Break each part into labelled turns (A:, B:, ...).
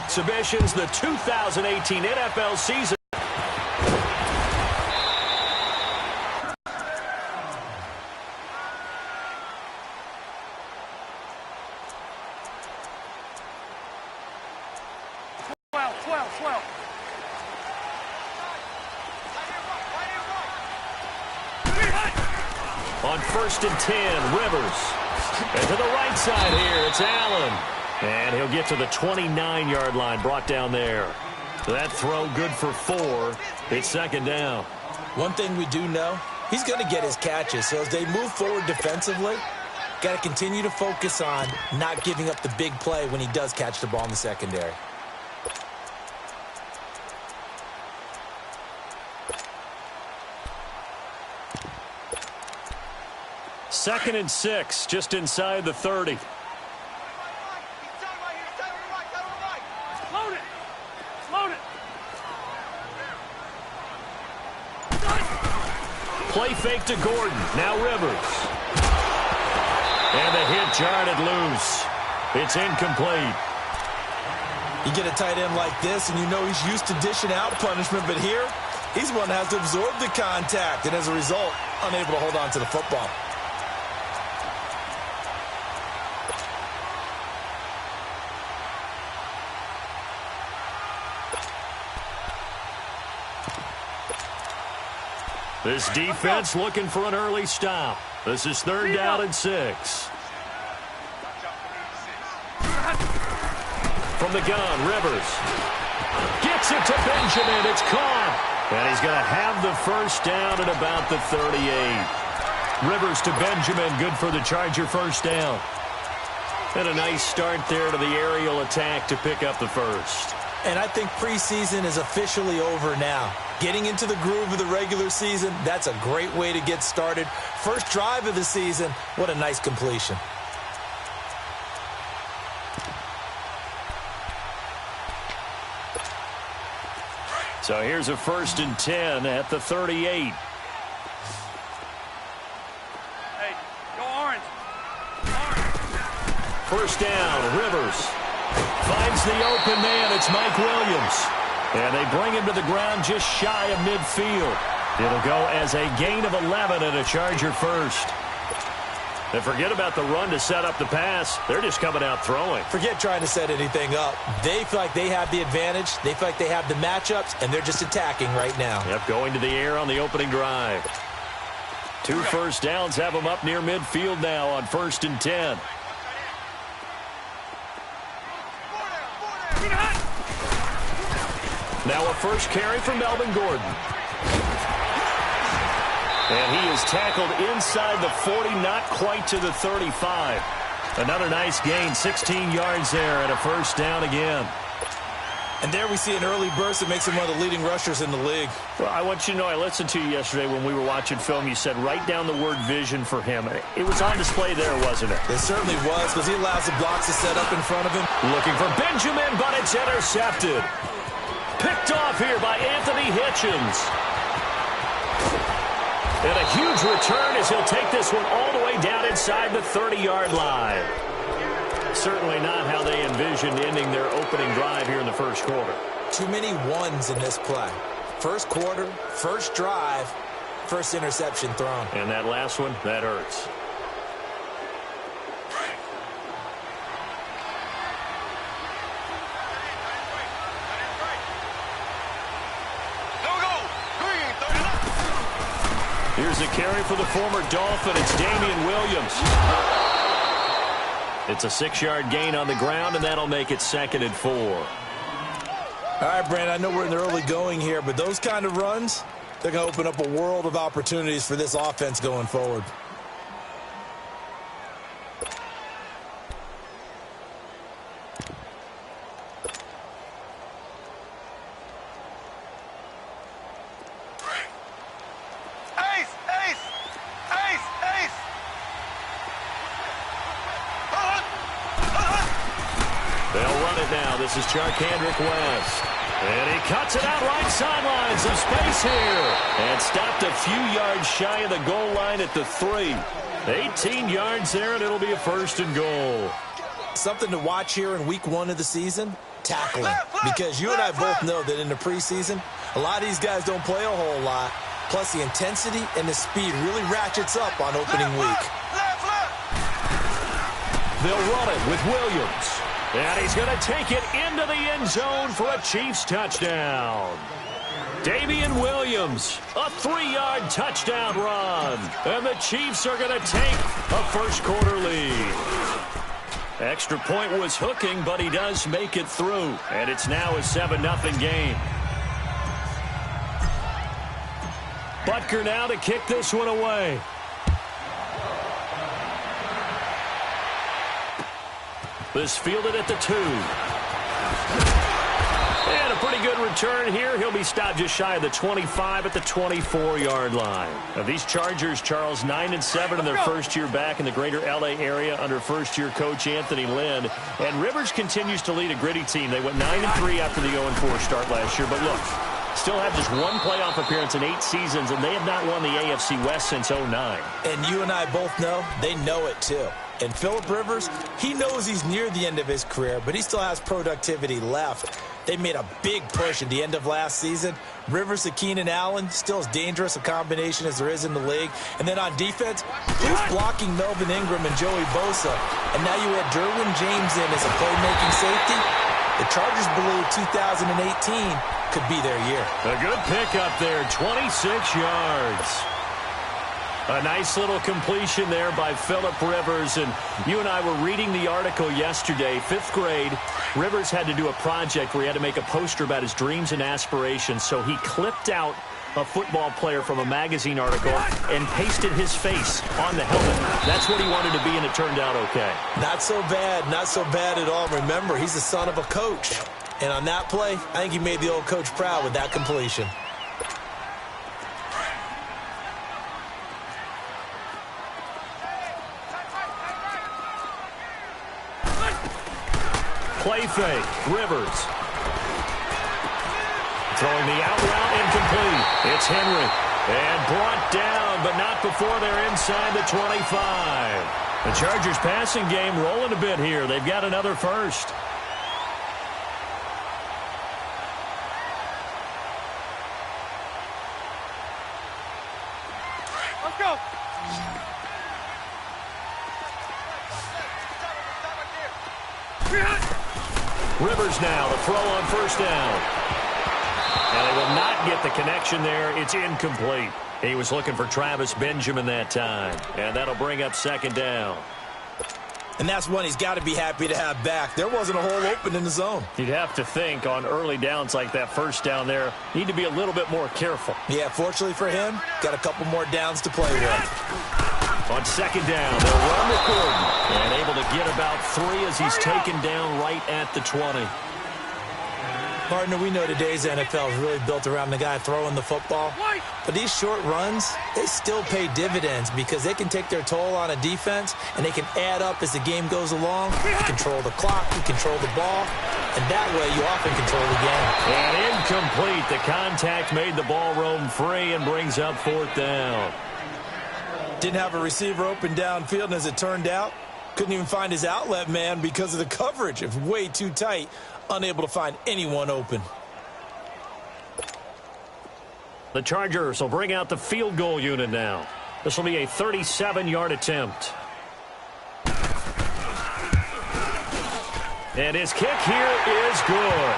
A: Submissions, the 2018 NFL season. On 1st and 10, Rivers. And to the right side here, it's Allen. And he'll get to the 29-yard line, brought down there. That throw good for 4. It's 2nd down.
B: One thing we do know, he's going to get his catches. So as they move forward defensively, got to continue to focus on not giving up the big play when he does catch the ball in the secondary.
A: 2nd and 6, just inside the 30. Play fake to Gordon. Now Rivers. And the hit jarred it loose. It's incomplete.
B: You get a tight end like this, and you know he's used to dishing out punishment, but here, he's one that has to absorb the contact, and as a result, unable to hold on to the football.
A: This defense looking for an early stop. This is 3rd down and 6. From the gun, Rivers. Gets it to Benjamin. It's caught. And he's going to have the 1st down at about the 38. Rivers to Benjamin. Good for the Charger 1st down. And a nice start there to the aerial attack to pick up the 1st.
B: And I think preseason is officially over now. Getting into the groove of the regular season, that's a great way to get started. First drive of the season, what a nice completion.
A: So here's a 1st and 10 at the 38.
C: Hey, go orange.
A: 1st down, Rivers. Finds the open man. It's Mike Williams. And they bring him to the ground just shy of midfield. It'll go as a gain of 11 and a Charger 1st. And forget about the run to set up the pass. They're just coming out throwing.
B: Forget trying to set anything up. They feel like they have the advantage. They feel like they have the matchups, and they're just attacking right now.
A: Yep, going to the air on the opening drive. 2 1st downs have them up near midfield now on 1st and 10. Now a 1st carry for Melvin Gordon. And he is tackled inside the 40, not quite to the 35. Another nice gain, 16 yards there, and a 1st down again.
B: And there we see an early burst that makes him one of the leading rushers in the league.
A: Well, I want you to know, I listened to you yesterday when we were watching film. You said write down the word vision for him. It was on display there, wasn't it?
B: It certainly was, because he allows the blocks to set up in front of him.
A: Looking for Benjamin, but it's intercepted. Picked off here by Anthony Hitchens. And a huge return as he'll take this one all the way down inside the 30-yard line. Certainly not how they envisioned ending their opening drive here in the 1st quarter.
B: Too many ones in this play. 1st quarter, 1st drive, 1st interception thrown.
A: And that last one, that hurts. Here's a carry for the former Dolphin. It's Damian Williams. It's a 6-yard gain on the ground, and that'll make it 2nd and 4.
B: All right, Brandon, I know we're in the early going here, but those kind of runs, they're going to open up a world of opportunities for this offense going forward.
A: This is Charkandrick West. And he cuts it out right sideline. Some space here. And stopped a few yards shy of the goal line at the 3. 18 yards there, and it'll be a 1st and goal.
B: Something to watch here in week 1 of the season, tackling. Because you and I both know that in the preseason, a lot of these guys don't play a whole lot. Plus, the intensity and the speed really ratchets up on opening week.
A: They'll run it with Williams. And he's going to take it into the end zone for a Chiefs touchdown. Damian Williams, a 3-yard touchdown run. And the Chiefs are going to take a first-quarter lead. Extra point was hooking, but he does make it through. And it's now a 7-0 game. Butker now to kick this one away. This fielded at the 2. And a pretty good return here. He'll be stopped just shy of the 25 at the 24-yard line. Now these Chargers, Charles, 9-7 in their first year back in the greater L.A. area under first-year coach Anthony Lynn. And Rivers continues to lead a gritty team. They went 9-3 after the 0-4 start last year. But look, still have just one playoff appearance in 8 seasons, and they have not won the AFC West since 2009.
B: And you and I both know they know it too. And Phillip Rivers, he knows he's near the end of his career, but he still has productivity left. They made a big push at the end of last season. Rivers and Keenan Allen, still as dangerous a combination as there is in the league. And then on defense, who's blocking Melvin Ingram and Joey Bosa? And now you add Derwin James in as a playmaking safety. The Chargers believe 2018 could be their year.
A: A good pickup there, 26 yards. A nice little completion there by Phillip Rivers. And you and I were reading the article yesterday, 5th grade. Rivers had to do a project where he had to make a poster about his dreams and aspirations. So he clipped out a football player from a magazine article and pasted his face on the helmet. That's what he wanted to be, and it turned out okay.
B: Not so bad at all. Remember, he's the son of a coach. And on that play, I think he made the old coach proud with that completion.
A: Play fake, Rivers. Throwing the out route, incomplete. It's Henry. And brought down, but not before they're inside the 25. The Chargers passing game rolling a bit here. They've got another first.
C: Let's go.
A: Rivers now to throw on first down. And they will not get the connection there. It's incomplete. He was looking for Travis Benjamin that time. And that'll bring up second down.
B: And that's one he's got to be happy to have back. There wasn't a hole open in the zone.
A: You'd have to think on early downs like that first down there, need to be a little bit more careful.
B: Yeah, fortunately for him, got a couple more downs to play with.
A: On second down, they'll run with Gordon. And able to get about 3 as he's taken down right at the 20.
B: Partner, we know today's NFL is really built around the guy throwing the football. But these short runs, they still pay dividends because they can take their toll on a defense, and they can add up as the game goes along. You control the clock, you control the ball, and that way you often control the game.
A: And incomplete. The contact made the ball roam free and brings up 4th down.
B: Didn't have a receiver open downfield, and as it turned out, couldn't even find his outlet man because of the coverage. It was way too tight, unable to find anyone open.
A: The Chargers will bring out the field goal unit now. This will be a 37-yard attempt. And his kick here is good.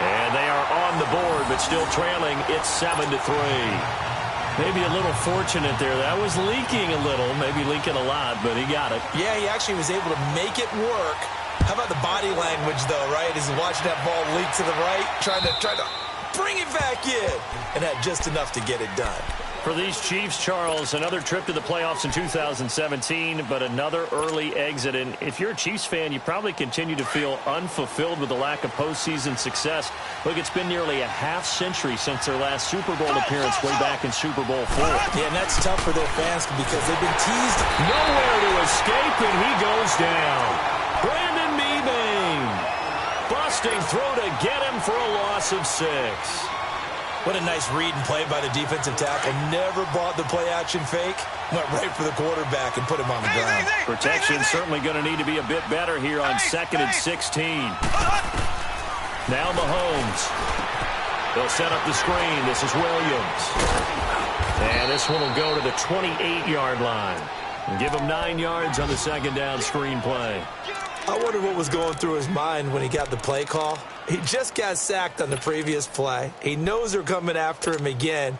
A: And they are on the board, but still trailing. It's 7-3. Maybe a little fortunate there. That was leaking a little, maybe leaking a lot, but he got it.
B: Yeah, he actually was able to make it work. How about the body language, though, right? As he watched that ball leak to the right, trying to bring it back in, and had just enough to get it done.
A: For these Chiefs, Charles, another trip to the playoffs in 2017, but another early exit. And if you're a Chiefs fan, you probably continue to feel unfulfilled with the lack of postseason success. Look, it's been nearly a half-century since their last Super Bowl appearance way back in Super Bowl IV.
B: Yeah, and that's tough for their fans because they've been teased.
A: Nowhere to escape, and he goes down. Brandon Mebane busting through to get him for a loss of 6.
B: What a nice read and play by the defensive tackle. Never bought the play-action fake. Went right for the quarterback and put him on the ground.
A: Protection certainly going to need to be a bit better here on 2nd and 16. Now Mahomes. They'll set up the screen. This is Williams. And this one will go to the 28-yard line. And give him 9 yards on the 2nd down screen play.
B: I wonder what was going through his mind when he got the play call. He just got sacked on the previous play. He knows they're coming after him again.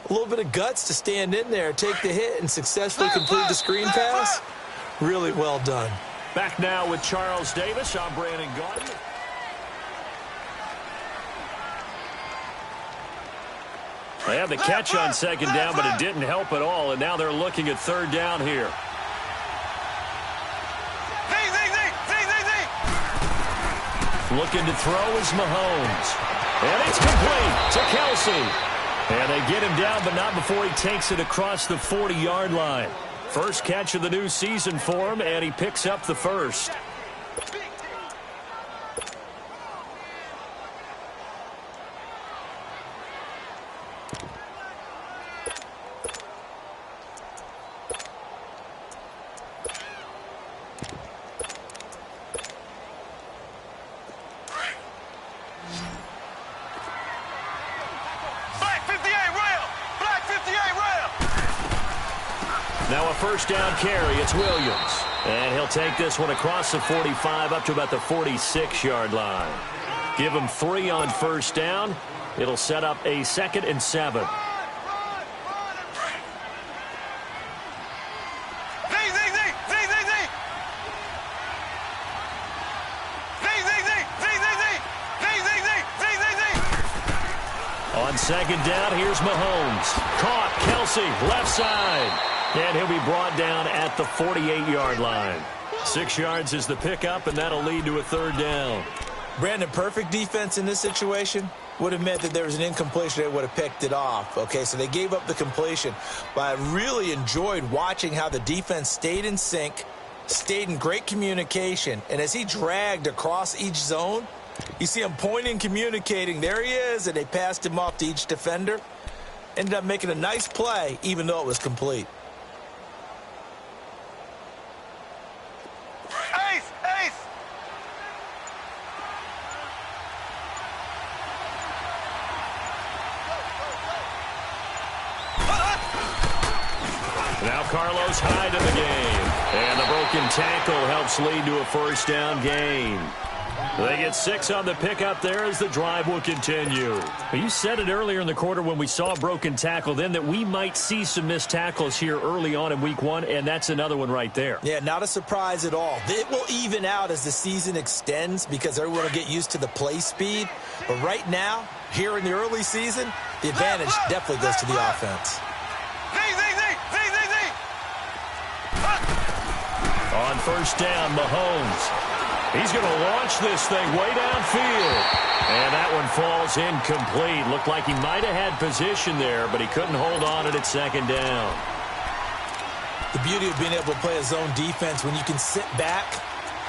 B: A little bit of guts to stand in there, take the hit, and successfully complete the screen pass. Really well done.
A: Back now with Charles Davis. I'm Brandon Gaudin. They had the catch on 2nd down, but it didn't help at all, and now they're looking at 3rd down here. Looking to throw is Mahomes. And it's complete to Kelsey. And they get him down, but not before he takes it across the 40-yard line. First catch of the new season for him, and he picks up the first. Now a first down carry. It's Williams. And he'll take this one across the 45 up to about the 46-yard line. Give him 3 on first down. It'll set up a 2nd and 7. On 2nd down, here's Mahomes. Caught. Kelsey, left side. And he'll be brought down at the 48-yard line. 6 yards is the pickup, and that'll lead to a 3rd down.
B: Brandon, perfect defense in this situation would have meant that there was an incompletion. They would have picked it off. Okay, so they gave up the completion. But I really enjoyed watching how the defense stayed in sync, stayed in great communication, and as he dragged across each zone, you see him pointing, communicating. There he is, and they passed him off to each defender. Ended up making a nice play, even though it was complete.
A: Now Carlos Hyde in the game. And the broken tackle helps lead to a first down gain. They get 6 on the pickup there as the drive will continue. You said it earlier in the quarter when we saw a broken tackle then that we might see some missed tackles here early on in week 1, and that's another one right there.
B: Yeah, not a surprise at all. It will even out as the season extends because everyone will get used to the play speed. But right now, here in the early season, the advantage definitely goes to the offense.
A: On first down, Mahomes. He's going to launch this thing way downfield. And that one falls incomplete. Looked like he might have had position there, but he couldn't hold on it at 2nd down.
B: The beauty of being able to play a zone defense when you can sit back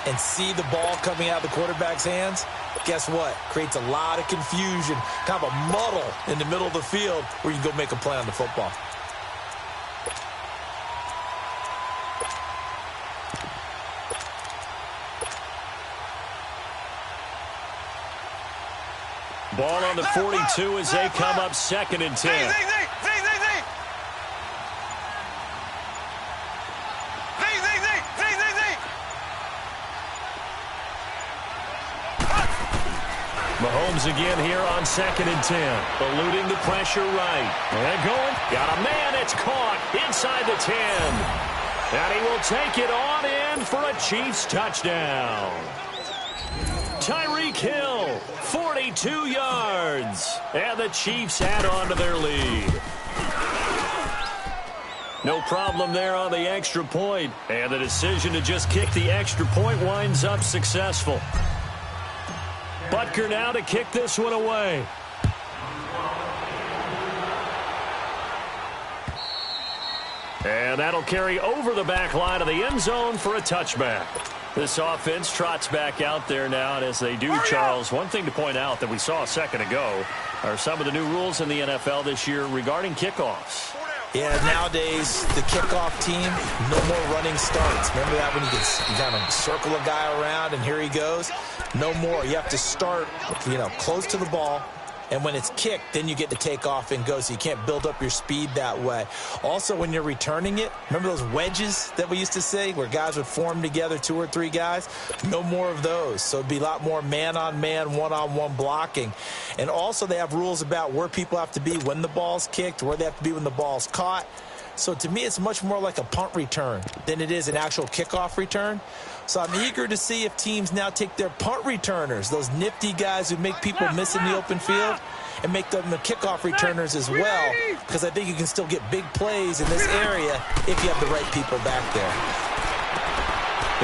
B: and see the ball coming out of the quarterback's hands, guess what? Creates a lot of confusion, kind of a muddle in the middle of the field where you can go make a play on the football.
A: Ball on the 42 as they come up 2nd and 10. Mahomes again here on 2nd and 10. Eluding the pressure right. And going. Got a man. It's caught inside the 10. And he will take it on in for a Chiefs touchdown. Tyreek Hill, 42 yards. And the Chiefs add on to their lead. No problem there on the extra point. And the decision to just kick the extra point winds up successful. Butker now to kick this one away. And that'll carry over the back line of the end zone for a touchback. This offense trots back out there now, and as they do, Charles, one thing to point out that we saw a second ago are some of the new rules in the NFL this year regarding kickoffs.
B: Yeah, nowadays, the kickoff team, no more running starts. Remember that when you kind of circle a guy around and here he goes? No more. You have to start, close to the ball. And when it's kicked, then you get to take off and go, so you can't build up your speed that way. Also, when you're returning it, remember those wedges that we used to say where guys would form together, 2 or 3 guys? No more of those. So it'd be a lot more man-on-man, one-on-one blocking. And also they have rules about where people have to be when the ball's kicked, where they have to be when the ball's caught. So to me, it's much more like a punt return than it is an actual kickoff return. So I'm eager to see if teams now take their punt returners, those nifty guys who make people miss in the open field, and make them the kickoff returners as well, because I think you can still get big plays in this area if you have the right people back there.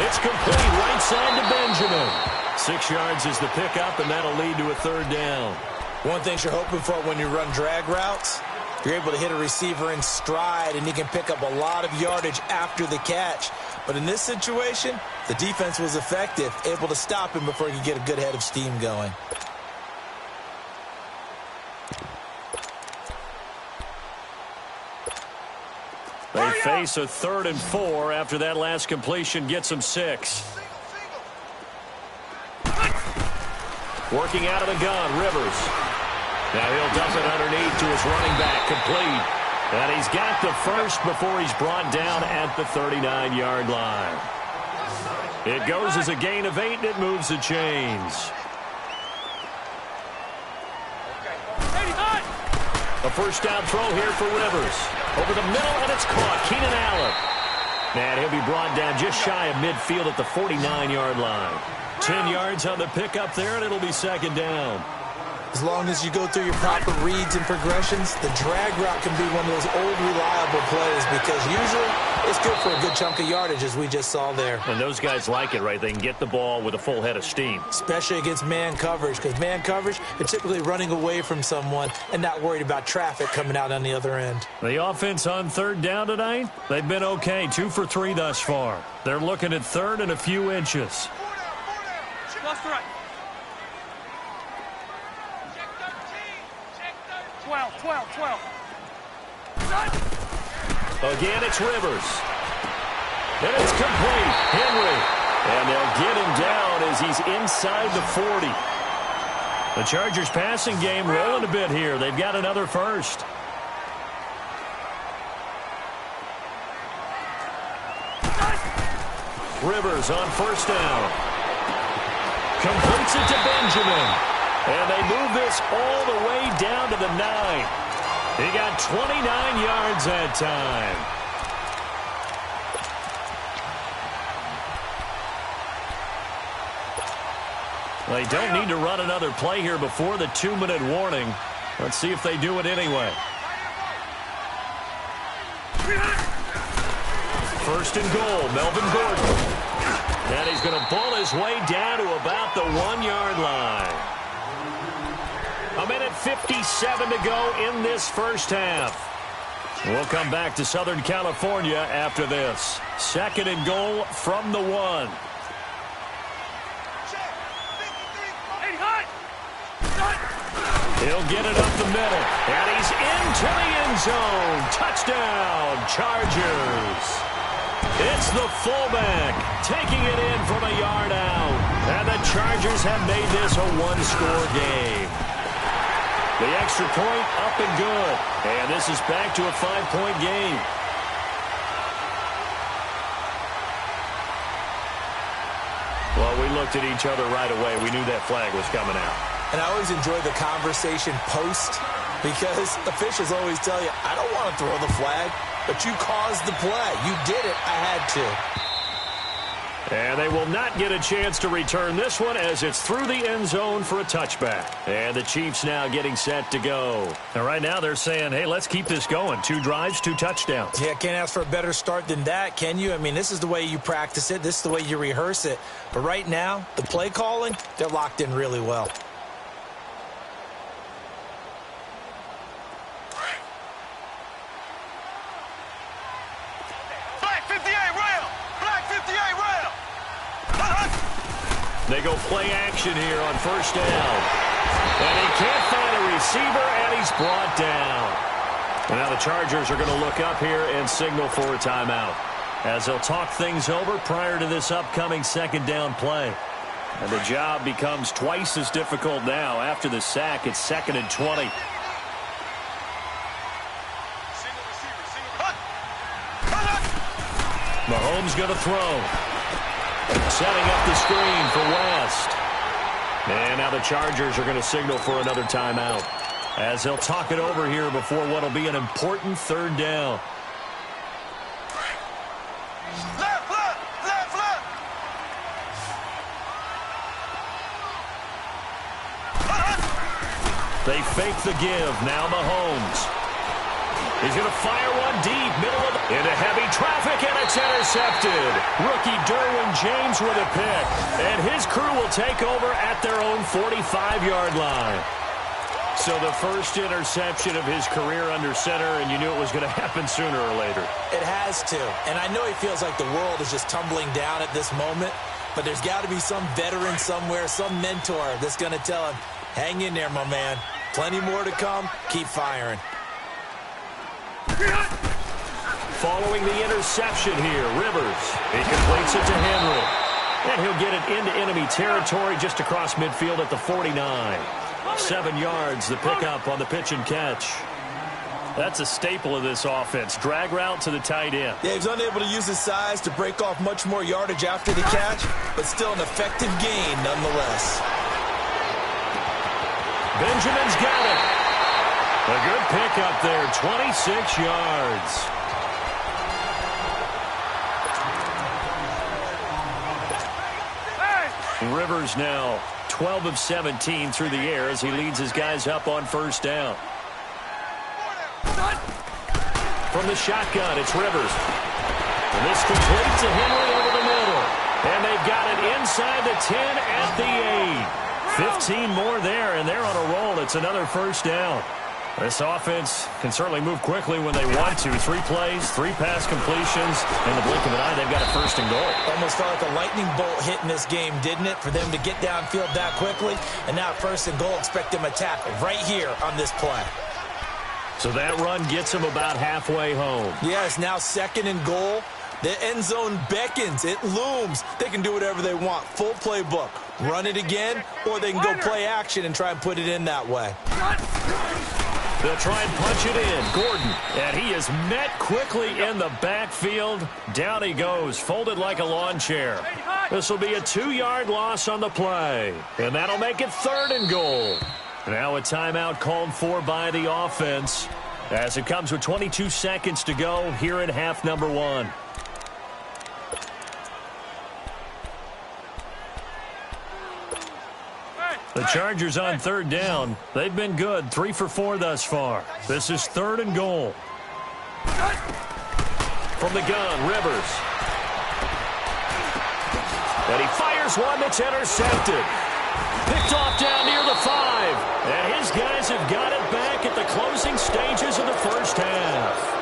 A: It's complete right side to Benjamin. 6 yards is the pickup, and that'll lead to a 3rd down.
B: One thing you're hoping for when you run drag routes, you're able to hit a receiver in stride, and he can pick up a lot of yardage after the catch. But in this situation, the defense was effective, able to stop him before he could get a good head of steam going.
A: They face a 3rd and 4 after that last completion gets them 6. Working out of the gun, Rivers. Now he'll dump it underneath to his running back, complete. And he's got the first before he's brought down at the 39-yard line. It goes as a gain of 8, and it moves the chains. A first down throw here for Rivers. Over the middle, and it's caught. Keenan Allen. And he'll be brought down just shy of midfield at the 49-yard line. 10 yards on the pickup there, and it'll be 2nd down.
B: As long as you go through your proper reads and progressions, the drag route can be one of those old reliable plays because usually it's good for a good chunk of yardage, as we just saw there.
A: And those guys like it, right? They can get the ball with a full head of steam.
B: Especially against man coverage, because man coverage, they're typically running away from someone and not worried about traffic coming out on the other end.
A: The offense on 3rd down tonight, they've been okay, 2 for 3 thus far. They're looking at 3rd and a few inches.
C: 12.
A: Again, it's Rivers. And it's complete. Henry. And they'll get him down as he's inside the 40. The Chargers passing game rolling a bit here. They've got another first. Rivers on 1st down. Completes it to Benjamin. And they move this all the way down to the 9. He got 29 yards that time. They don't need to run another play here before the 2-minute warning. Let's see if they do it anyway. 1st and goal, Melvin Gordon. And he's going to ball his way down to about the 1-yard line. 1:57 to go in this first half. We'll come back to Southern California after this. 2nd and goal from the 1. He'll get it up the middle, and he's into the end zone. Touchdown, Chargers. It's the fullback taking it in from a yard out. And the Chargers have made this a 1-score game. The extra point up and good. And this is back to a 5-point game. Well, we looked at each other right away. We knew that flag was coming out.
B: And I always enjoy the conversation post because officials always tell you, I don't want to throw the flag, but you caused the play. You did it. I had to.
A: And they will not get a chance to return this one as it's through the end zone for a touchback. And the Chiefs now getting set to go. And right now they're saying, hey, let's keep this going. 2 drives, 2 touchdowns.
B: Yeah, can't ask for a better start than that, can you? I mean, this is the way you practice it. This is the way you rehearse it. But right now, the play calling, they're locked in really well.
C: Black 58 rail! Black 58 rail!
A: They go play action here on first down. And he can't find a receiver, and he's brought down. And now the Chargers are going to look up here and signal for a timeout, as they'll talk things over prior to this upcoming second down play. And the job becomes twice as difficult now. After the sack, it's 2nd and 20. Mahomes going to throw. Setting up the screen for West. And now the Chargers are going to signal for another timeout, as they'll talk it over here before what will be an important third down. They fake the give. Now Mahomes. He's going to fire one deep, middle of into heavy traffic, and it's intercepted. Rookie Derwin James with a pick, and his crew will take over at their own 45-yard line. So the first interception of his career under center, and you knew it was going to happen sooner or later.
B: It has to, and I know he feels like the world is just tumbling down at this moment, but there's got to be some veteran somewhere, some mentor that's going to tell him, hang in there, my man. Plenty more to come. Keep firing.
A: Following the interception here, Rivers. He completes it to Henry. And he'll get it into enemy territory just across midfield at the 49. 7 yards, the pickup on the pitch and catch. That's a staple of this offense. Drag route to the tight end.
B: Yeah, he's unable to use his size to break off much more yardage after the catch, but still an effective gain nonetheless.
A: Benjamin's got it. A good pickup there, 26 yards. Rivers now 12 of 17 through the air as he leads his guys up on first down. From the shotgun, it's Rivers. And this complete to Henry over the middle. And they've got it inside the 10 at the 8. 15 more there, and they're on a roll. It's another first down. This offense can certainly move quickly when they want to. 3 plays, 3 pass completions. In the blink of an eye, they've got a first and goal.
B: Almost felt like a lightning bolt hit in this game, didn't it? For them to get downfield that quickly. And now first and goal, expect them to attack right here on this play.
A: So that run gets them about halfway home.
B: Yes, now 2nd and goal. The end zone beckons. It looms. They can do whatever they want. Full playbook. Run it again, or they can go play action and try and put it in that way.
A: They'll try and punch it in. Gordon, and he is met quickly in the backfield. Down he goes, folded like a lawn chair. This will be a 2-yard loss on the play, and that'll make it 3rd and goal. Now a timeout called for by the offense as it comes with 22 seconds to go here in half number 1. The Chargers on 3rd down. They've been good, 3 for 4 thus far. This is 3rd and goal. From the gun, Rivers. And he fires one that's intercepted. Picked off down near the 5. And his guys have got it back at the closing stages of the first half.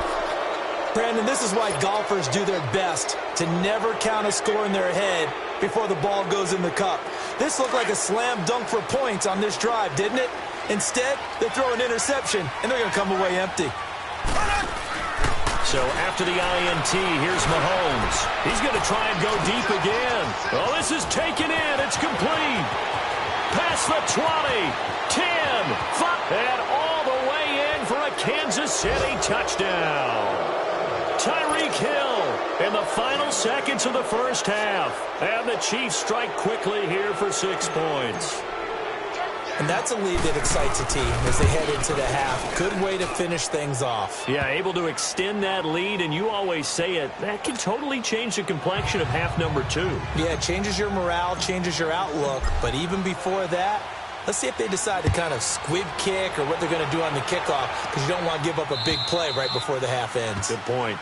B: Brandon, this is why golfers do their best to never count a score in their head before the ball goes in the cup. This looked like a slam dunk for points on this drive, didn't it? Instead, they throw an interception, and they're going to come away empty.
A: So after the INT, here's Mahomes. He's going to try and go deep again. Oh, this is taken in. It's complete. Past the 20, 10, 5, and all the way in for a Kansas City touchdown. Tyreek Hill in the final seconds of the first half. And the Chiefs strike quickly here for 6 points.
B: And that's a lead that excites a team as they head into the half. Good way to finish things off.
A: Yeah, able to extend that lead, and you always say it, that can totally change the complexion of half number 2.
B: Yeah, it changes your morale, changes your outlook. But even before that, let's see if they decide to kind of squib kick or what they're going to do on the kickoff, because you don't want to give up a big play right before the half ends.
A: Good point.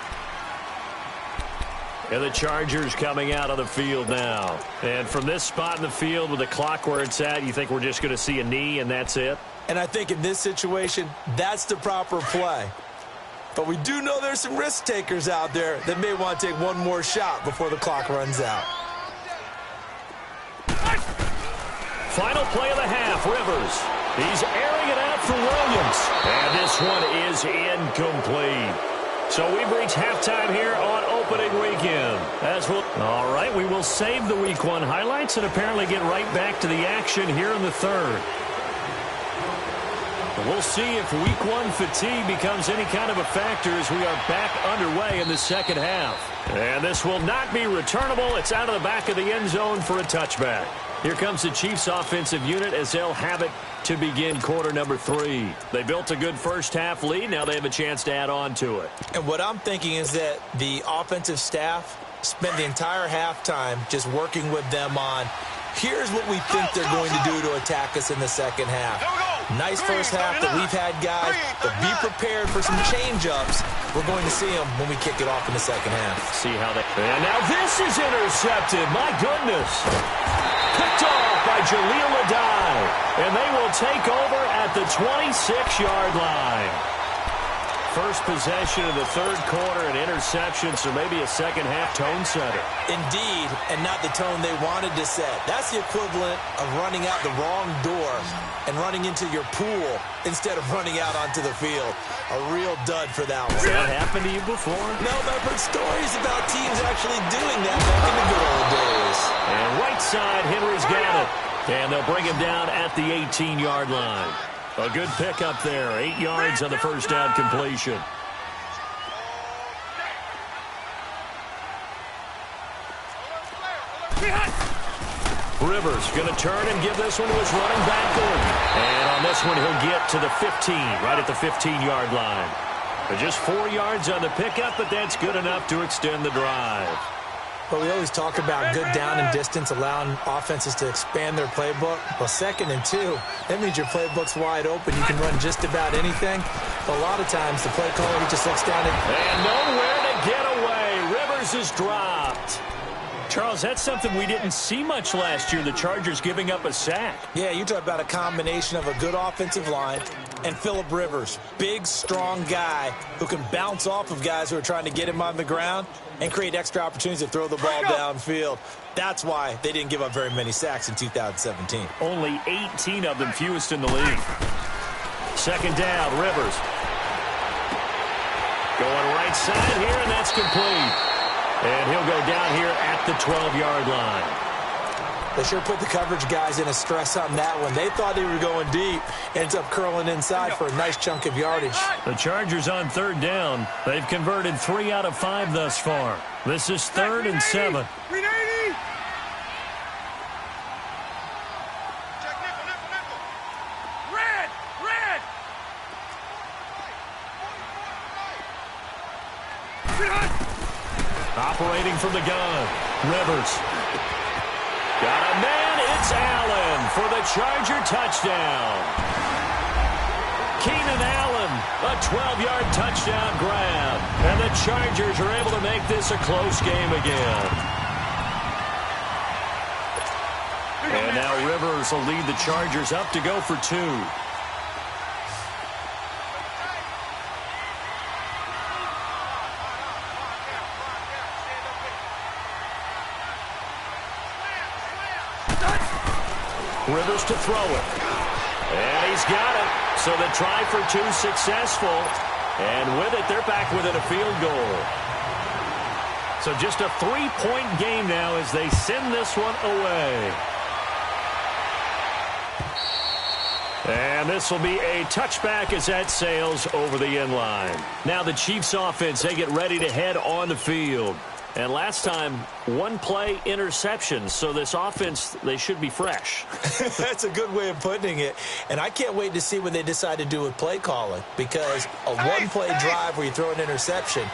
A: And the Chargers coming out of the field now. And from this spot in the field with the clock where it's at, you think we're just going to see a knee and that's it?
B: And I think in this situation, that's the proper play. But we do know there's some risk takers out there that may want to take one more shot before the clock runs out.
A: Final play of the half, Rivers. He's airing it out for Williams. And this one is incomplete. So we've reached halftime here on opening weekend. All right, we will save the Week 1 highlights and apparently get right back to the action here in the third. We'll see if Week 1 fatigue becomes any kind of a factor as we are back underway in the second half. And this will not be returnable. It's out of the back of the end zone for a touchback. Here comes the Chiefs offensive unit as they'll have it to begin quarter number 3. They built a good first half lead. Now they have a chance to add on to it.
B: And what I'm thinking is that the offensive staff spent the entire halftime just working with them on, here's what we think they're going to do to attack us in the second half. Nice first half that we've had, guys, but be prepared for some change-ups. We're going to see them when we kick it off in the second half.
A: See how they... And now this is intercepted. My goodness. Picked off by Jaleel Adai. And they will take over at the 26-yard line. First possession of the third quarter, an interception, so maybe a second-half tone setter.
B: Indeed, and not the tone they wanted to set. That's the equivalent of running out the wrong door and running into your pool instead of running out onto the field. A real dud for that one.
A: Has that happened to you before?
B: No, but I've heard stories about teams actually doing that back in the good old days.
A: And right side, Henry's got it. And they'll bring him down at the 18-yard line. A good pickup there. 8 yards on the first down completion. Rivers going to turn and give this one to his running back, Gordon. And on this one, he'll get to the 15, right at the 15-yard line. But just 4 yards on the pickup, but that's good enough to extend the drive.
B: But we always talk about good down and distance, allowing offenses to expand their playbook. Well, 2nd and 2, that means your playbook's wide open. You can run just about anything. But a lot of times, the play caller, he just looks down
A: and nowhere to get away. Rivers is dropped. Charles, that's something we didn't see much last year, the Chargers giving up a sack.
B: Yeah, you talk about a combination of a good offensive line and Phillip Rivers, big, strong guy who can bounce off of guys who are trying to get him on the ground and create extra opportunities to throw the ball downfield. That's why they didn't give up very many sacks in 2017.
A: Only 18 of them, fewest in the league. Second down, Rivers. Going right side here, and that's complete. And he'll go down here at the 12-yard line.
B: They sure put the coverage guys in a stress on that one. They thought they were going deep. Ends up curling inside for a nice chunk of yardage.
A: The Chargers on third down. They've converted 3 out of 5 thus far. This is 3rd and 7. Operating from the gun, Rivers. Got a man, it's Allen for the Charger touchdown. Keenan Allen, a 12-yard touchdown grab. And the Chargers are able to make this a close game again. And now Rivers will lead the Chargers up to go for 2. Rivers to throw it. And he's got it. So the try for 2 successful. And with it, they're back within a field goal. So just a 3-point game now as they send this one away. And this will be a touchback as that sails over the end line. Now the Chiefs offense, they get ready to head on the field. And last time, 1-play interception. So this offense, they should be fresh.
B: That's a good way of putting it. And I can't wait to see what they decide to do with play calling. Because a 1-play drive where you throw an interception,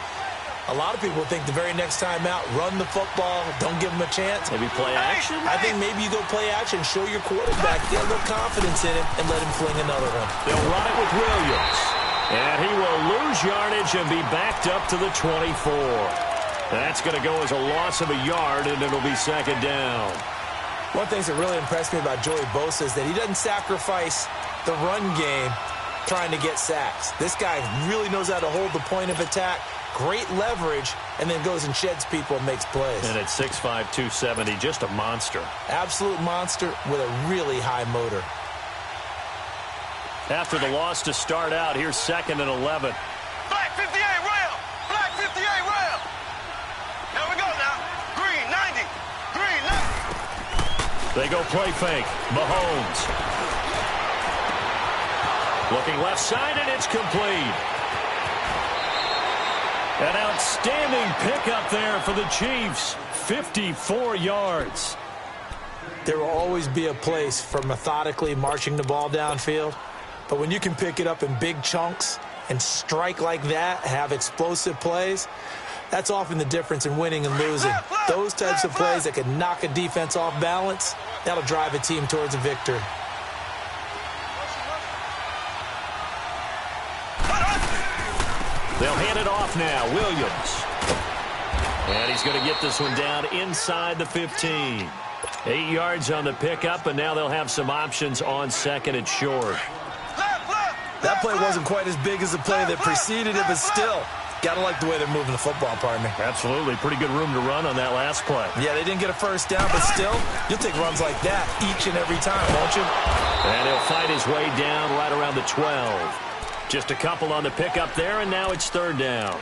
B: a lot of people think the very next time out, run the football, don't give them a chance.
A: Maybe play action?
B: I think maybe you go play action, show your quarterback, get a little confidence in him, and let him fling another one.
A: They'll run it with Williams. And he will lose yardage and be backed up to the 24. That's going to go as a loss of a yard, and it'll be second down.
B: One thing that really impressed me about Joey Bosa is that he doesn't sacrifice the run game trying to get sacks. This guy really knows how to hold the point of attack, great leverage, and then goes and sheds people and makes plays.
A: And at 6'5", 270, just a monster.
B: Absolute monster with a really high motor.
A: After the loss to start out, here's 2nd and 11.
C: Black 58 rail! Black 58 rail! Here we go now. Green 90. Green 90.
A: They go play fake. Mahomes. Looking left side, and it's complete. An outstanding pickup there for the Chiefs. 54 yards.
B: There will always be a place for methodically marching the ball downfield. But when you can pick it up in big chunks and strike like that, have explosive plays, that's often the difference in winning and losing. Those types of plays that can knock a defense off balance, that'll drive a team towards a victory.
A: They'll hand it off now. Williams. And he's going to get this one down inside the 15. 8 yards on the pickup, and now they'll have some options on 2nd and short.
B: That play wasn't quite as big as the play that preceded it, but still, got to like the way they're moving the football, partner.
A: Absolutely. Pretty good room to run on that last play.
B: Yeah, they didn't get a first down, but still, you'll take runs like that each and every time, won't you?
A: And he'll fight his way down right around the 12. Just a couple on the pickup there, and now it's 3rd down.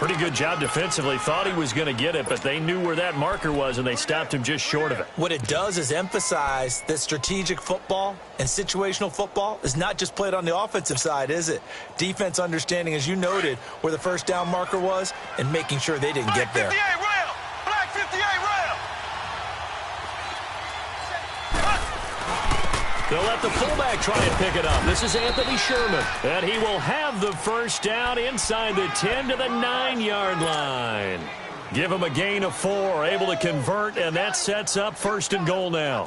A: Pretty good job defensively. Thought he was going to get it, but they knew where that marker was, and they stopped him just short of it.
B: What it does is emphasize that strategic football and situational football is not just played on the offensive side, is it? Defense understanding, as you noted, where the first down marker was and making sure they didn't get there.
C: Black 58 rail! Black 58 rail!
A: They'll let the fullback try and pick it up. This is Anthony Sherman. And he will have the first down inside the 10 to the 9-yard line. Give him a gain of 4, able to convert, and that sets up 1st and goal now.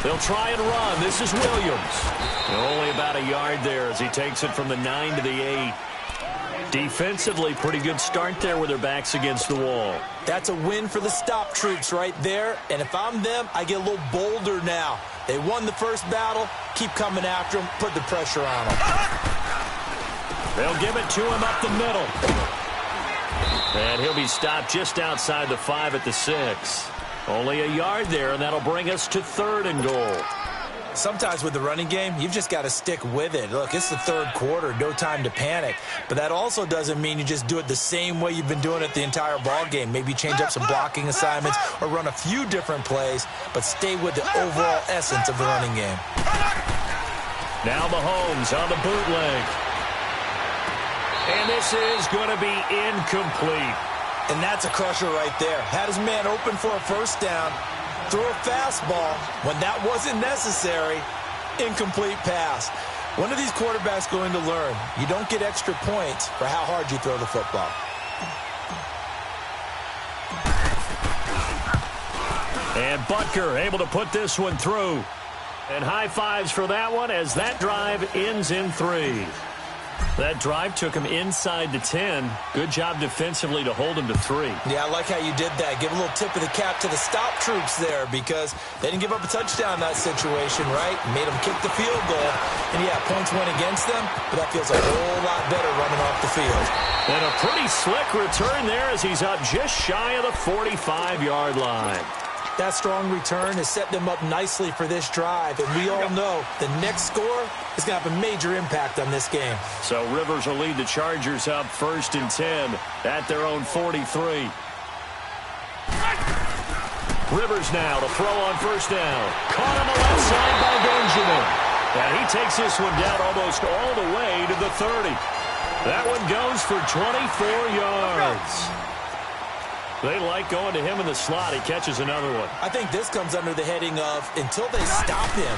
A: They'll try and run. This is Williams. Only about a yard there as he takes it from the 9 to the 8. Defensively, pretty good start there with their backs against the wall.
B: That's a win for the stop troops right there. And if I'm them, I get a little bolder now. They won the first battle. Keep coming after them. Put the pressure on them.
A: They'll give it to him up the middle. And he'll be stopped just outside the 5 at the 6. Only a yard there, and that'll bring us to 3rd and goal.
B: Sometimes with the running game, you've just got to stick with it. Look, it's the 3rd quarter, no time to panic. But that also doesn't mean you just do it the same way you've been doing it the entire ball game. Maybe change up some blocking assignments or run a few different plays, but stay with the overall essence of the running game.
A: Now Mahomes on the bootleg. And this is going to be incomplete.
B: And that's a crusher right there. Had his man open for a first down, threw a fastball when that wasn't necessary, incomplete pass. When are these quarterbacks going to learn? You don't get extra points for how hard you throw the football.
A: And Butker able to put this one through. And high fives for that one as that drive ends in 3. That drive took him inside the 10. Good job defensively to hold him to 3.
B: Yeah, I like how you did that. Give a little tip of the cap to the stop troops there because they didn't give up a touchdown in that situation, right? Made them kick the field goal. And, yeah, points went against them, but that feels a whole lot better running off the field.
A: And a pretty slick return there as he's up just shy of the 45-yard line.
B: That strong return has set them up nicely for this drive, and we all know the next score is going to have a major impact on this game.
A: So Rivers will lead the Chargers up 1st and 10 at their own 43. Rivers now to throw on 1st down. Caught on the left side by Benjamin. And he takes this one down almost all the way to the 30. That one goes for 24 yards. They like going to him in the slot. He catches another one.
B: I think this comes under the heading of until they stop him,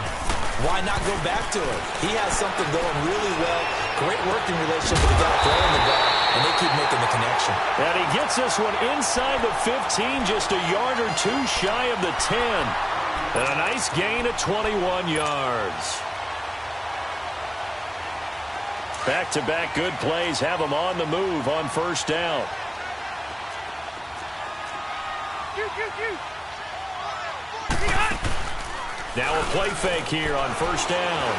B: why not go back to it? He has something going really well. Great working relationship with the guy throwing the ball, and they keep making the connection.
A: And he gets this one inside the 15, just a yard or 2 shy of the 10. And a nice gain of 21 yards. Back-to-back good plays have them on the move on first down. Now a play fake here on first down.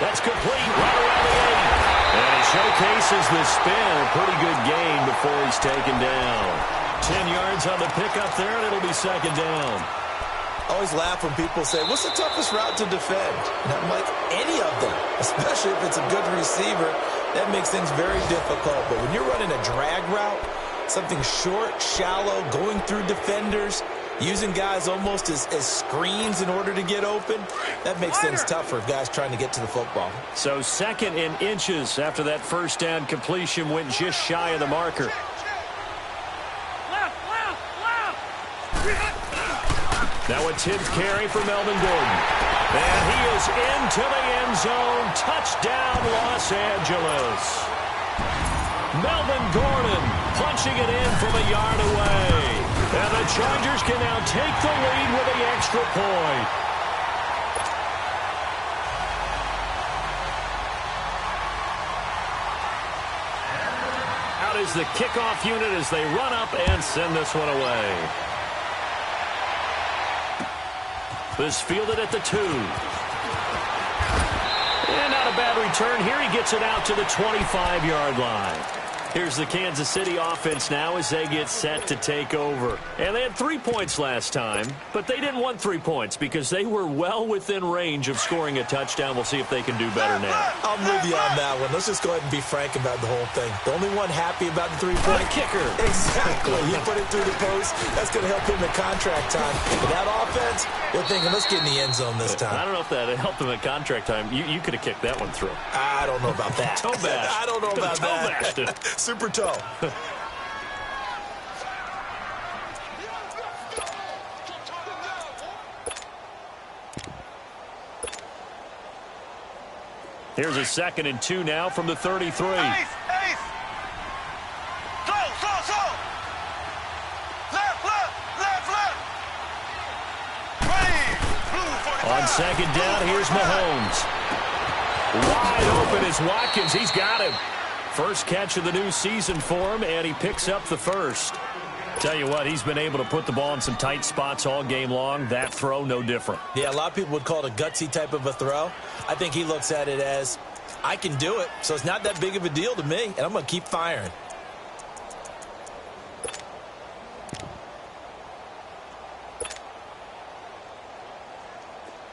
A: That's complete right around the 8. And he showcases the spin. A pretty good gain before he's taken down. 10 yards on the pickup there, and it'll be second down.
B: I always laugh when people say, what's the toughest route to defend? And I'm like, any of them, especially if it's a good receiver. That makes things very difficult. But when you're running a drag route, something short, shallow, going through defenders, using guys almost as screens in order to get open, that makes things tough for guys trying to get to the football.
A: So second in inches after that first down completion went just shy of the marker. Now a 10th carry for Melvin Gordon. And he is into the end zone. Touchdown, Los Angeles. Melvin Gordon punching it in from a yard away. And the Chargers can now take the lead with the extra point. Out is the kickoff unit as they run up and send this one away. This fielded at the 2. And not a bad return here. He gets it out to the 25-yard line. Here's the Kansas City offense now as they get set to take over. And they had 3 points last time, but they didn't want 3 points because they were well within range of scoring a touchdown. We'll see if they can do better now.
B: I'm with you on that one. Let's just go ahead and be frank about the whole thing. The only one happy about the 3-point
A: kicker.
B: Exactly. He put it through the post. That's going to help him at contract time. But that offense, they're thinking, let's get in the end zone this time.
A: I don't know if that helped him at contract time. You could have kicked that one through.
B: I don't know about that.
A: Toe bash.
B: I don't know about that.
A: Toe bashed it.
B: Super toe.
A: Here's a 2nd and 2 now from the 33.
C: Ace. Slow. Left. Ready. Blue 45.
A: On second down, here's Mahomes. Wide open is Watkins. He's got him. First catch of the new season for him, and he picks up the first. Tell you what, he's been able to put the ball in some tight spots all game long. That throw, no different.
B: Yeah, a lot of people would call it a gutsy type of a throw. I think he looks at it as, I can do it, so it's not that big of a deal to me, and I'm going to keep firing.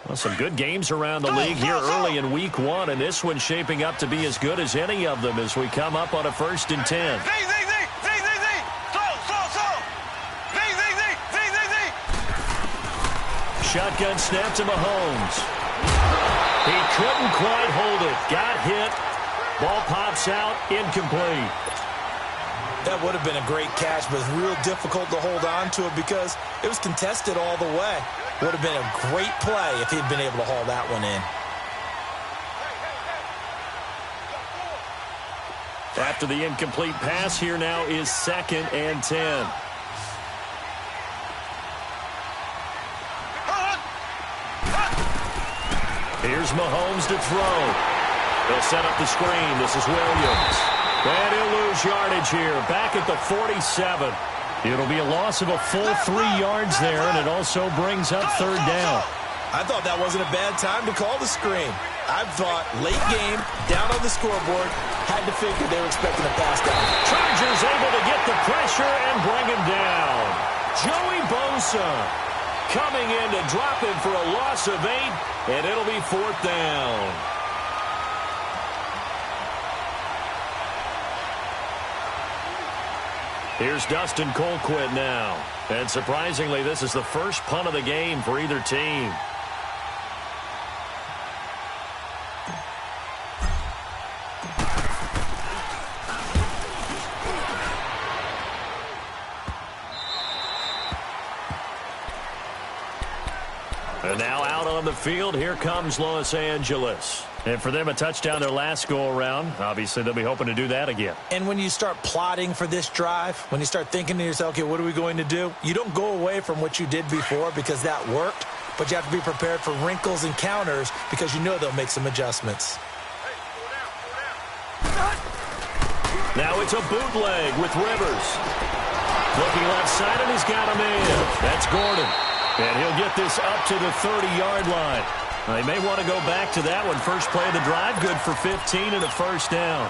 A: Well, some good games around the league here early in week 1, and this one's shaping up to be as good as any of them as we come up on a 1st and 10. Shotgun snap to Mahomes. He couldn't quite hold it. Got hit. Ball pops out. Incomplete.
B: That would have been a great catch, but it's real difficult to hold on to it because it was contested all the way. Would have been a great play if he'd been able to haul that one in.
A: After the incomplete pass, here now is 2nd and 10. Here's Mahomes to throw. They'll set up the screen. This is Williams. And he'll lose yardage here. Back at the 47. It'll be a loss of a full 3 yards there, and it also brings up 3rd down.
B: I thought that wasn't a bad time to call the screen. I thought late game, down on the scoreboard, had to figure they were expecting a pass down.
A: Chargers able to get the pressure and bring him down. Joey Bosa coming in to drop him for a loss of 8, and it'll be 4th down. Here's Dustin Colquitt now. And surprisingly, this is the first punt of the game for either team. And now out on the field, here comes Los Angeles. And for them, a touchdown their last go-around. Obviously, they'll be hoping to do that again.
B: And when you start plotting for this drive, when you start thinking to yourself, okay, what are we going to do? You don't go away from what you did before because that worked, but you have to be prepared for wrinkles and counters because you know they'll make some adjustments.
A: Now it's a bootleg with Rivers. Looking left side, and he's got him in. That's Gordon. And he'll get this up to the 30-yard line. They may want to go back to that one. First play of the drive, good for 15 and a first down.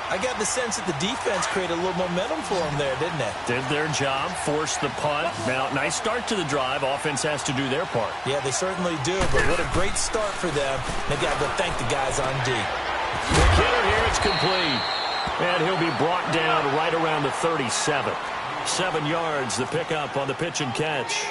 B: I got the sense that the defense created a little momentum for them there, didn't it?
A: Did their job, forced the punt. Now, nice start to the drive. Offense has to do their part.
B: Yeah, they certainly do, but what a great start for them. They've got to go thank the guys on D.
A: The killer here, it's complete. And he'll be brought down right around the 37. 7 yards, the pickup on the pitch and catch.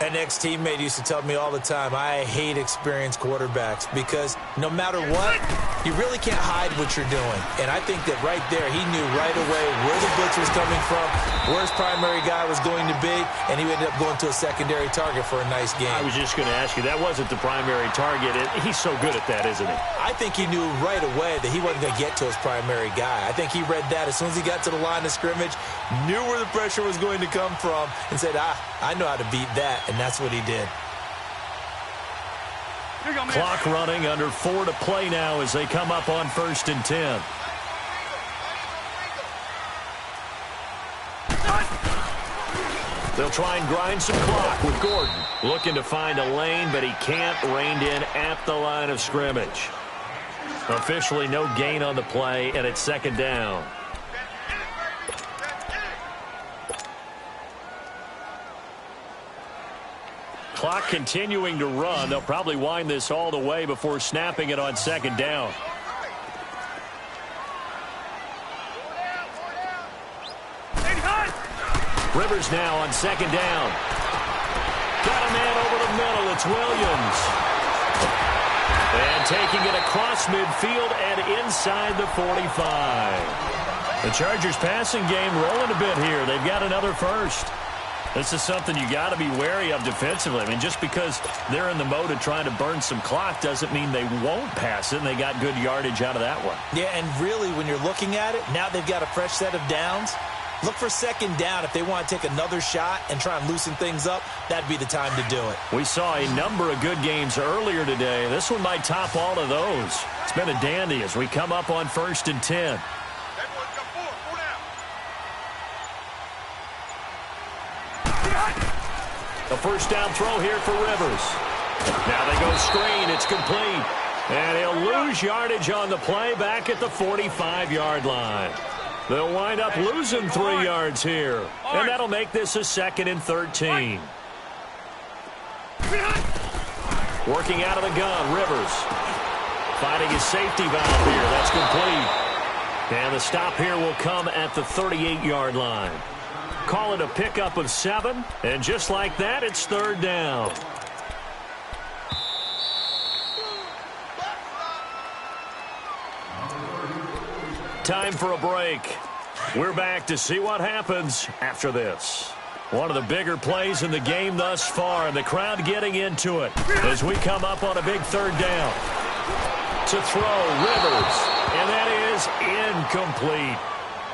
B: An ex-teammate used to tell me all the time, I hate experienced quarterbacks because no matter what, you really can't hide what you're doing. And I think that right there, he knew right away where the blitz was coming from, where his primary guy was going to be, and he ended up going to a secondary target for a nice game.
A: I was just going to ask you, that wasn't the primary target. He's so good at that, isn't he?
B: I think he knew right away that he wasn't going to get to his primary guy. I think he read that as soon as he got to the line of scrimmage, knew where the pressure was going to come from, and said, I know how to beat that. And that's what he did.
A: Clock running, under 4 to play now as they come up on 1st and 10. They'll try and grind some clock with Gordon. Looking to find a lane, but he can't. Reined in at the line of scrimmage. Officially no gain on the play, and it's 2nd down. Clock continuing to run. They'll probably wind this all the way before snapping it on 2nd down. Rivers now on 2nd down. Got a man over the middle. It's Williams. And taking it across midfield and inside the 45. The Chargers passing game rolling a bit here. They've got another first. This is something you got to be wary of defensively. I mean, just because they're in the mode of trying to burn some clock doesn't mean they won't pass it, and they got good yardage out of that one.
B: Yeah, and really, when you're looking at it, now they've got a fresh set of downs. Look for 2nd down. If they want to take another shot and try and loosen things up, that'd be the time to do it.
A: We saw a number of good games earlier today. This one might top all of those. It's been a dandy as we come up on 1st and 10. A first down throw here for Rivers. Now they go screen. It's complete. And he'll lose yardage on the play back at the 45-yard line. They'll wind up losing 3 yards here. And that'll make this a 2nd and 13. Working out of the gun, Rivers. Finding his safety valve here. That's complete. And the stop here will come at the 38-yard line. Call it a pickup of 7, and just like that, it's 3rd down. Time for a break. We're back to see what happens after this. One of the bigger plays in the game thus far, and the crowd getting into it as we come up on a big 3rd down. To throw, Rivers, and that is incomplete.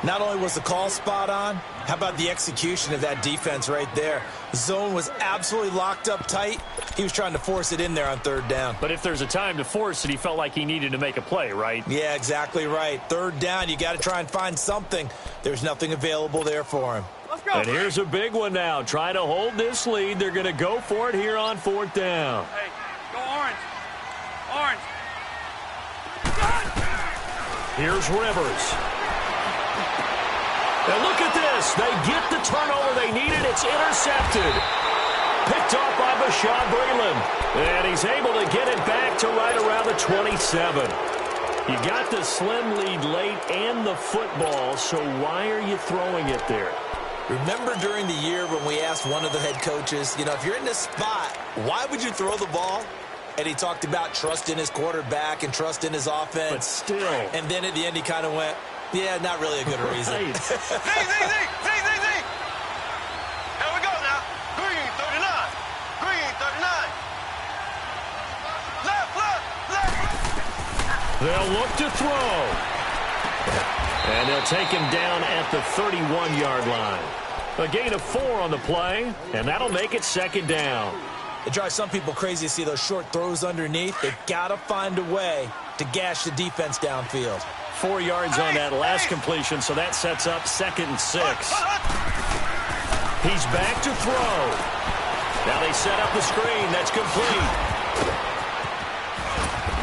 B: Not only was the call spot on, how about the execution of that defense right there? Zone was absolutely locked up tight. He was trying to force it in there on 3rd down.
A: But if there's a time to force it, he felt like he needed to make a play, right?
B: Yeah, exactly right. 3rd down, you got to try and find something. There's nothing available there for him.
C: Let's go.
A: And here's a big one now. Trying to hold this lead. They're going to go for it here on 4th down.
C: Hey, go orange. Orange.
A: Here's Rivers. And look at this. They get the turnover they needed. It's intercepted. Picked off by Bashaud Breeland. And he's able to get it back to right around the 27. You got the slim lead late and the football, so why are you throwing it there?
B: Remember during the year when we asked one of the head coaches, you know, if you're in this spot, why would you throw the ball? And he talked about trust in his quarterback and trust in his offense.
A: But still.
B: And then at the end he kind of went, yeah, not really a good reason.
C: Z. Here we go now. Green 39. Green 39. Left.
A: They'll look to throw. And they'll take him down at the 31-yard line. A gain of 4 on the play, and that'll make it 2nd down.
B: It drives some people crazy to see those short throws underneath. They've got to find a way to gash the defense downfield.
A: 4 yards on that last completion, so that sets up 2nd and 6. He's back to throw. Now they set up the screen. That's complete.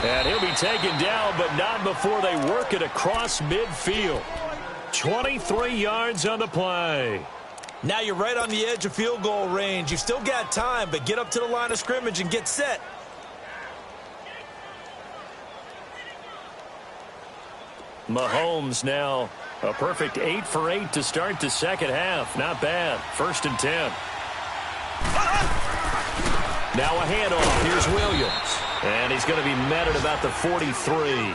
A: And he'll be taken down, but not before they work it across midfield. 23 yards on the play.
B: Now you're right on the edge of field goal range. You've still got time, but get up to the line of scrimmage and get set.
A: Mahomes now a perfect 8 for 8 to start the second half. Not bad. 1st and 10. Now a handoff. Here's Williams. And he's going to be met at about the 43.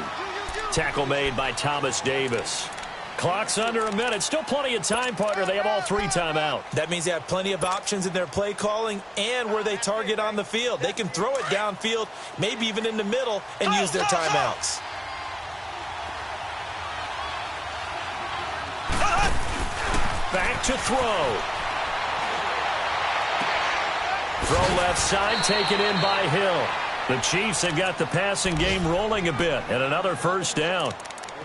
A: Tackle made by Thomas Davis. Clock's under a minute. Still plenty of time, partner. They have all 3 timeouts.
B: That means they have plenty of options in their play calling and where they target on the field. They can throw it downfield, maybe even in the middle, and use their timeouts.
A: Back to throw. Throw left side, taken in by Hill. The Chiefs have got the passing game rolling a bit, and another 1st down.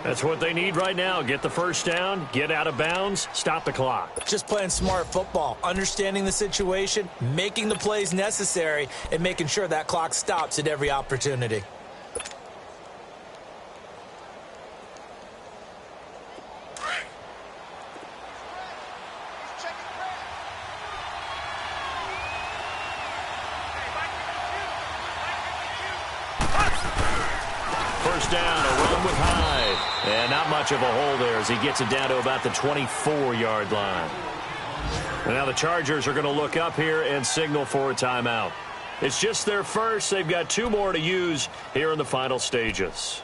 A: That's what they need right now. Get the 1st down, get out of bounds, stop the clock.
B: Just playing smart football, understanding the situation, making the plays necessary, and making sure that clock stops at every opportunity.
A: Down, a run with Hyde. And not much of a hole there as he gets it down to about the 24-yard line. And now the Chargers are going to look up here and signal for a timeout. It's just their first. They've got 2 more to use here in the final stages.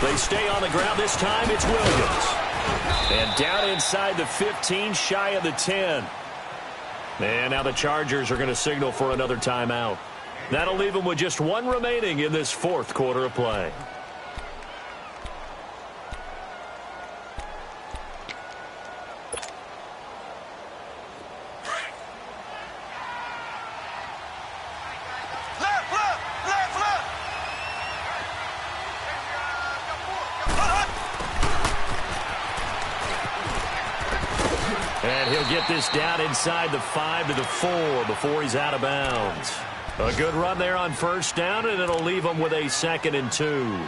A: They stay on the ground. This time it's Williams. And down inside the 15, shy of the 10. And now the Chargers are going to signal for another timeout. That'll leave them with just 1 remaining in this 4th quarter of play. And he'll get this down inside the 5 to the 4 before he's out of bounds. A good run there on 1st down, and it'll leave him with a 2nd and 2.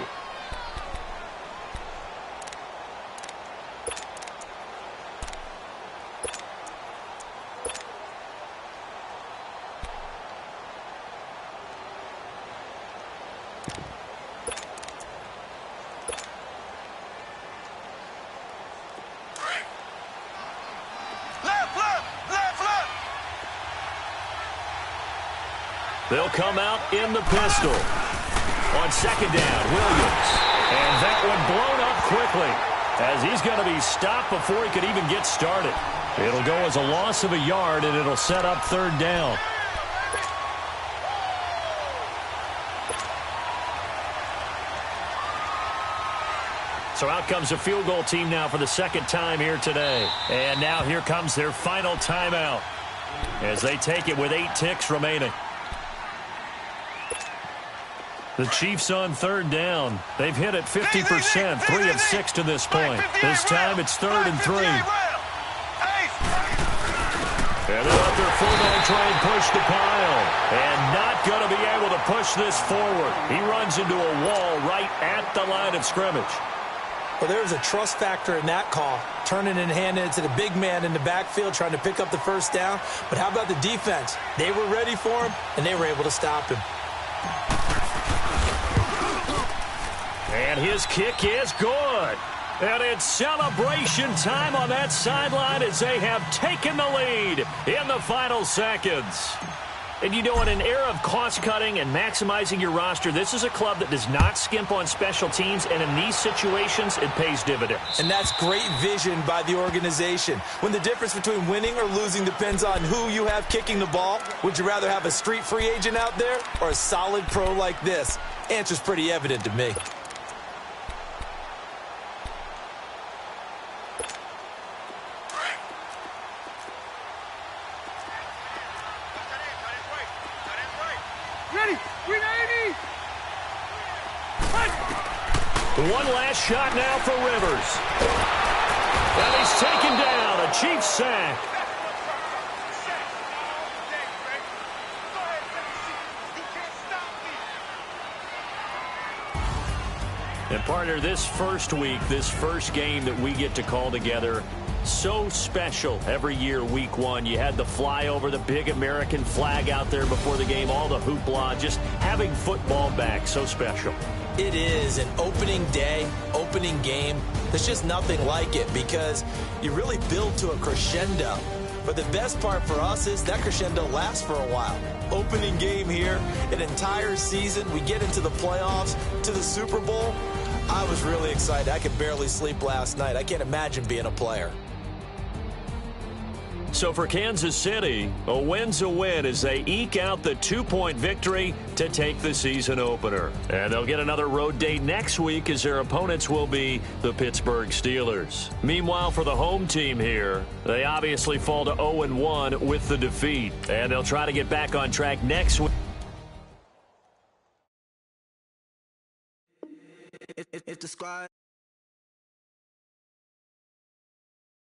A: They'll come out in the pistol. On 2nd down, Williams. And that one blown up quickly as he's going to be stopped before he could even get started. It'll go as a loss of a yard, and it'll set up 3rd down. So out comes a field goal team now for the 2nd time here today. And now here comes their final timeout as they take it with 8 ticks remaining. The Chiefs on 3rd down. They've hit it 50%, 3 of 6 to this point. This time it's 3rd and 3. And they'll let their fullback try and push the pile. And not going to be able to push this forward. He runs into a wall right at the line of scrimmage.
B: Well, there's a trust factor in that call, turning and handing it to the big man in the backfield, trying to pick up the 1st down. But how about the defense? They were ready for him, and they were able to stop him.
A: And his kick is good. And it's celebration time on that sideline as they have taken the lead in the final seconds. And you know, in an era of cost-cutting and maximizing your roster, this is a club that does not skimp on special teams, and in these situations, it pays dividends.
B: And that's great vision by the organization. When the difference between winning or losing depends on who you have kicking the ball, would you rather have a street free agent out there or a solid pro like this? Answer's pretty evident to me.
A: One last shot now for Rivers. And he's taken down. A Chiefs sack. And partner, this first week, this first game that we get to call together, so special every year, week one. You had the flyover, the big American flag out there before the game, all the hoopla, just having football back, so special.
B: It is an opening day, opening game. There's just nothing like it because you really build to a crescendo. But the best part for us is that crescendo lasts for a while. Opening game here, an entire season. We get into the playoffs, to the Super Bowl. I was really excited. I could barely sleep last night. I can't imagine being a player.
A: So for Kansas City, a win's a win as they eke out the 2-point victory to take the season opener. And they'll get another road date next week as their opponents will be the Pittsburgh Steelers. Meanwhile, for the home team here, they obviously fall to 0-1 with the defeat. And they'll try to get back on track next week.
D: If the squad